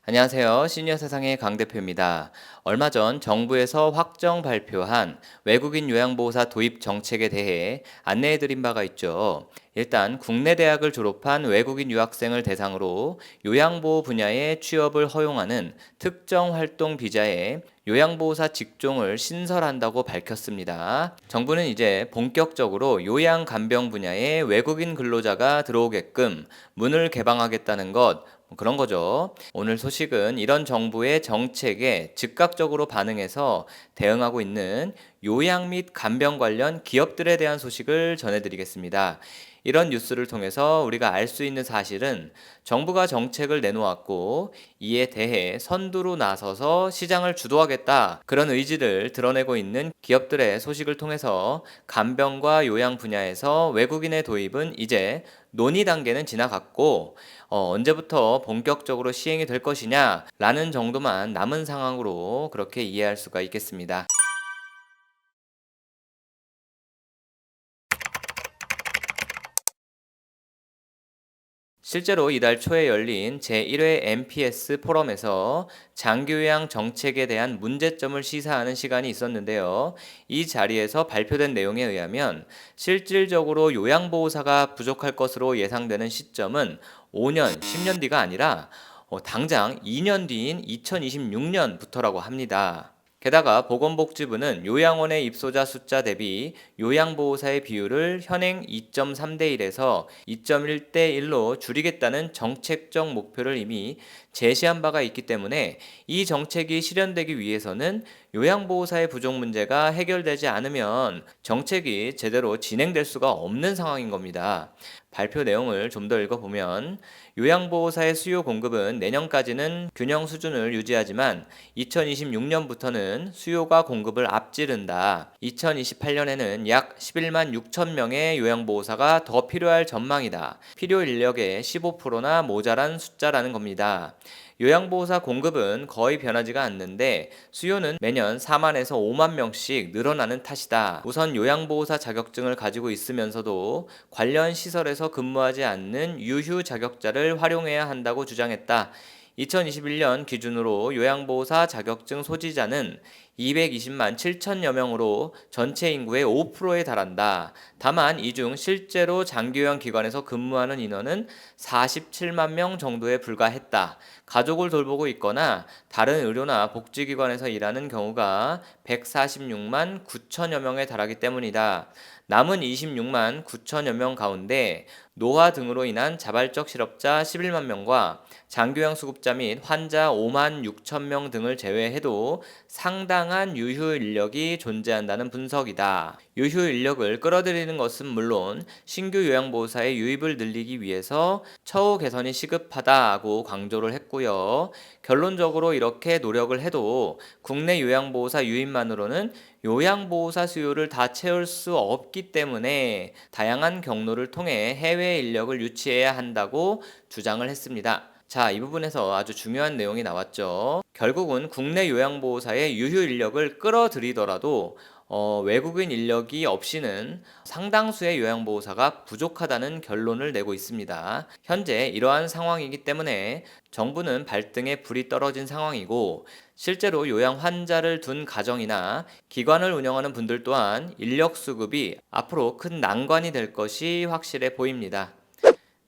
안녕하세요. 시니어 세상의 강 대표입니다. 얼마 전 정부에서 확정 발표한 외국인 요양보호사 도입 정책에 대해 안내해 드린 바가 있죠. 일단 국내 대학을 졸업한 외국인 유학생을 대상으로 요양보호 분야의 취업을 허용하는 특정 활동 비자에 요양보호사 직종을 신설한다고 밝혔습니다. 정부는 이제 본격적으로 요양간병 분야에 외국인 근로자가 들어오게끔 문을 개방하겠다는 것, 그런 거죠. 오늘 소식은 이런 정부의 정책에 즉각적으로 반응해서 대응하고 있는 요양 및 간병 관련 기업들에 대한 소식을 전해드리겠습니다. 이런 뉴스를 통해서 우리가 알 수 있는 사실은 정부가 정책을 내놓았고 이에 대해 선두로 나서서 시장을 주도하겠다, 그런 의지를 드러내고 있는 기업들의 소식을 통해서 간병과 요양 분야에서 외국인의 도입은 이제 논의 단계는 지나갔고 언제부터 본격적으로 시행이 될 것이냐 라는 정도만 남은 상황으로 그렇게 이해할 수가 있겠습니다. 실제로 이달 초에 열린 제1회 MPS 포럼에서 장기요양 정책에 대한 문제점을 시사하는 시간이 있었는데요. 이 자리에서 발표된 내용에 의하면 실질적으로 요양보호사가 부족할 것으로 예상되는 시점은 5년, 10년 뒤가 아니라 당장 2년 뒤인 2026년부터라고 합니다. 게다가 보건복지부는 요양원의 입소자 숫자 대비 요양보호사의 비율을 현행 2.3대 1에서 2.1대 1로 줄이겠다는 정책적 목표를 이미 제시한 바가 있기 때문에 이 정책이 실현되기 위해서는 요양보호사의 부족 문제가 해결되지 않으면 정책이 제대로 진행될 수가 없는 상황인 겁니다. 발표 내용을 좀 더 읽어보면 요양보호사의 수요 공급은 내년까지는 균형 수준을 유지하지만 2026년부터는 수요가 공급을 앞지른다. 2028년에는 약 11만 6천 명의 요양보호사가 더 필요할 전망이다. 필요 인력의 15%나 모자란 숫자라는 겁니다. 요양보호사 공급은 거의 변하지가 않는데 수요는 매년 4만에서 5만 명씩 늘어나는 탓이다. 우선 요양보호사 자격증을 가지고 있으면서도 관련 시설에서 근무하지 않는 유휴 자격자를 활용해야 한다고 주장했다. 2021년 기준으로 요양보호사 자격증 소지자는 220만 7천여 명으로 전체 인구의 5%에 달한다. 다만 이 중 실제로 장기요양 기관에서 근무하는 인원은 47만 명 정도에 불과했다. 가족을 돌보고 있거나 다른 의료나 복지기관에서 일하는 경우가 146만 9천여 명에 달하기 때문이다. 남은 26만 9천여 명 가운데 노화 등으로 인한 자발적 실업자 11만 명과 장기요양 수급자 및 환자 5만 6천 명 등을 제외해도 상당한 유휴 인력이 존재한다는 분석이다. 유휴 인력을 끌어들이는 것은 물론 신규 요양보호사의 유입을 늘리기 위해서 처우 개선이 시급하다고 강조를 했고요. 결론적으로 이렇게 노력을 해도 국내 요양보호사 유입만으로는 요양보호사 수요를 다 채울 수 없기 때문에 다양한 경로를 통해 해외 인력을 유치해야 한다고 주장을 했습니다. 자, 이 부분에서 아주 중요한 내용이 나왔죠. 결국은 국내 요양보호사의 유휴 인력을 끌어들이더라도 외국인 인력이 없이는 상당수의 요양보호사가 부족하다는 결론을 내고 있습니다. 현재 이러한 상황이기 때문에 정부는 발등에 불이 떨어진 상황이고 실제로 요양 환자를 둔 가정이나 기관을 운영하는 분들 또한 인력 수급이 앞으로 큰 난관이 될 것이 확실해 보입니다.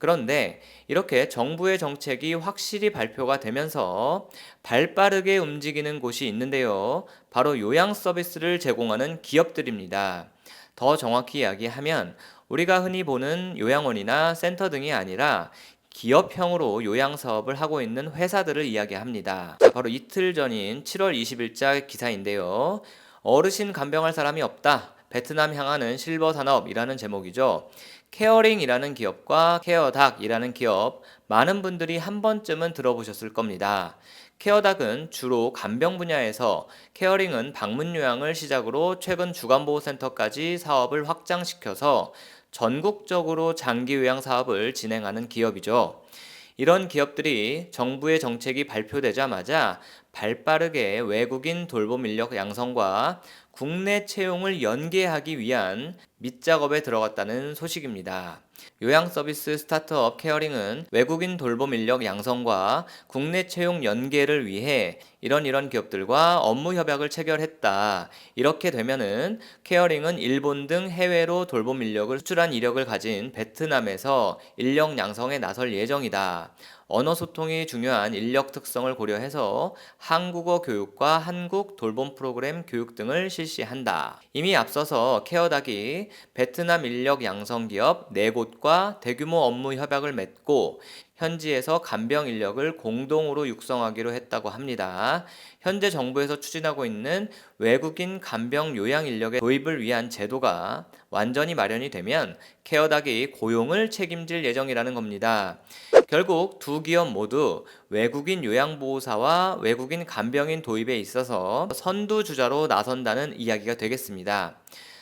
그런데 이렇게 정부의 정책이 확실히 발표가 되면서 발빠르게 움직이는 곳이 있는데요. 바로 요양 서비스를 제공하는 기업들입니다. 더 정확히 이야기하면 우리가 흔히 보는 요양원이나 센터 등이 아니라 기업형으로 요양 사업을 하고 있는 회사들을 이야기합니다. 바로 이틀 전인 7월 20일자 기사인데요. 어르신 간병할 사람이 없다. 베트남 향하는 실버 산업이라는 제목이죠. 케어링이라는 기업과 케어닥이라는 기업, 많은 분들이 한 번쯤은 들어보셨을 겁니다. 케어닥은 주로 간병 분야에서, 케어링은 방문 요양을 시작으로 최근 주간보호센터까지 사업을 확장시켜서 전국적으로 장기 요양 사업을 진행하는 기업이죠. 이런 기업들이 정부의 정책이 발표되자마자 발빠르게 외국인 돌봄 인력 양성과 국내 채용을 연계하기 위한 밑작업에 들어갔다는 소식입니다. 요양 서비스 스타트업 케어링은 외국인 돌봄 인력 양성과 국내 채용 연계를 위해 이런 기업들과 업무 협약을 체결했다. 이렇게 되면은 케어링은 일본 등 해외로 돌봄 인력을 수출한 이력을 가진 베트남에서 인력 양성에 나설 예정이다. 언어 소통이 중요한 인력 특성을 고려해서 한국어 교육과 한국 돌봄 프로그램 교육 등을 실시한다. 이미 앞서서 케어닥이 베트남 인력 양성 기업 4곳과 대규모 업무 협약을 맺고 현지에서 간병 인력을 공동으로 육성하기로 했다고 합니다. 현재 정부에서 추진하고 있는 외국인 간병 요양 인력의 도입을 위한 제도가 완전히 마련이 되면 케어닥이 고용을 책임질 예정이라는 겁니다. 결국 두 기업 모두 외국인 요양보호사와 외국인 간병인 도입에 있어서 선두주자로 나선다는 이야기가 되겠습니다.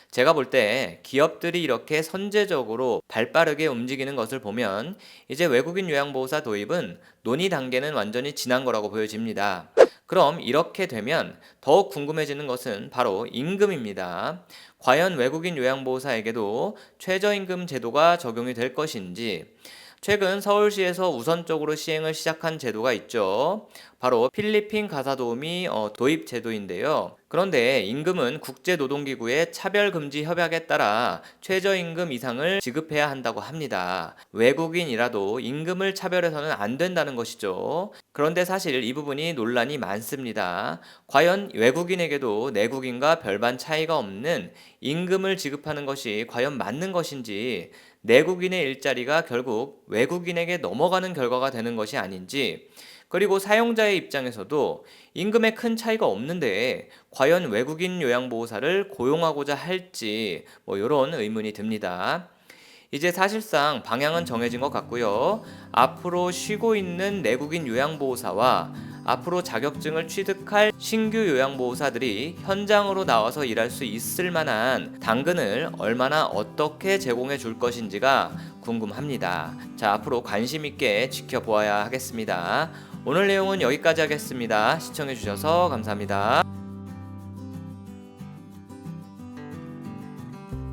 제가 볼 때 기업들이 이렇게 선제적으로 발빠르게 움직이는 것을 보면 이제 외국인 요양보호사 도입은 논의 단계는 완전히 지난 거라고 보여집니다. 그럼 이렇게 되면 더욱 궁금해지는 것은 바로 임금입니다. 과연 외국인 요양보호사에게도 최저임금 제도가 적용이 될 것인지, 최근 서울시에서 우선적으로 시행을 시작한 제도가 있죠. 바로 필리핀 가사도우미 도입 제도인데요. 그런데 임금은 국제노동기구의 차별금지 협약에 따라 최저임금 이상을 지급해야 한다고 합니다. 외국인이라도 임금을 차별해서는 안 된다는 것이죠. 그런데 사실 이 부분이 논란이 많습니다. 과연 외국인에게도 내국인과 별반 차이가 없는 임금을 지급하는 것이 과연 맞는 것인지, 내국인의 일자리가 결국 외국인에게 넘어가는 결과가 되는 것이 아닌지, 그리고 사용자의 입장에서도 임금에 큰 차이가 없는데 과연 외국인 요양보호사를 고용하고자 할지 이런 의문이 듭니다. 이제 사실상 방향은 정해진 것 같고요. 앞으로 쉬고 있는 내국인 요양보호사와 앞으로 자격증을 취득할 신규 요양보호사들이 현장으로 나와서 일할 수 있을 만한 당근을 얼마나 어떻게 제공해 줄 것인지가 궁금합니다. 자, 앞으로 관심 있게 지켜보아야 하겠습니다. 오늘 내용은 여기까지 하겠습니다. 시청해 주셔서 감사합니다.